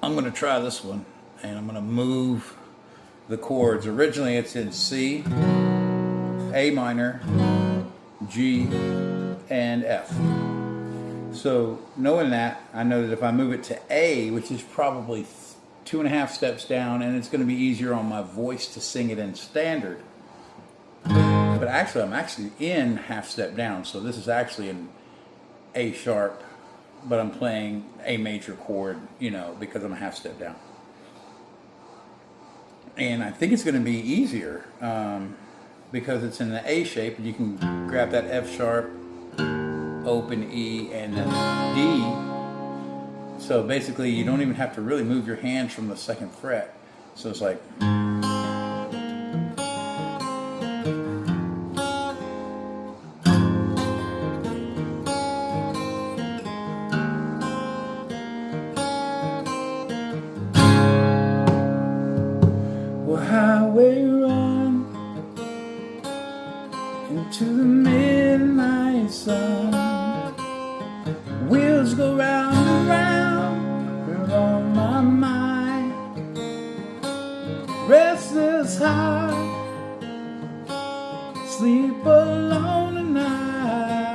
I'm going to try this one, and I'm going to move the chords. Originally it's in C, A minor, G, and F. So knowing that, I know that if I move it to A, which is probably 2.5 steps down, and it's going to be easier on my voice to sing it in standard. But actually, I'm actually in half step down, so this is actually an A sharp, but I'm playing a major chord, you know, because I'm a half step down. And I think it's going to be easier because it's in the A shape, and you can grab that F sharp, open E, and then D. So basically, you don't even have to really move your hands from the 2nd fret. So it's like. Well, highway run into the midnight sun. Wheels go round and round, they're on my mind. Restless heart, sleep alone tonight,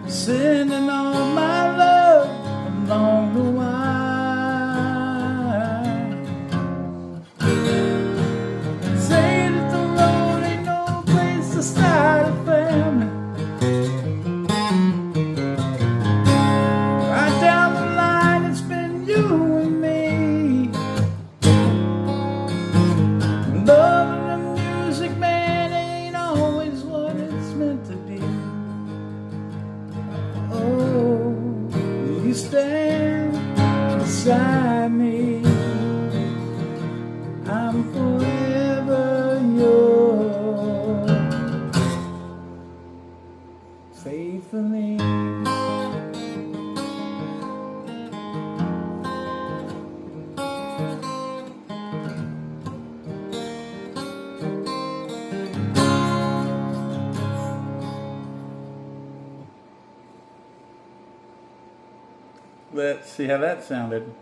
sending all my love along the wire. Say that the road ain't no place to start a family. Right down the line, it's been you and me. Loving the music, man, ain't always what it's meant to be. Oh, will you stand beside me? I'm forever yours, faithfully. Let's see how that sounded.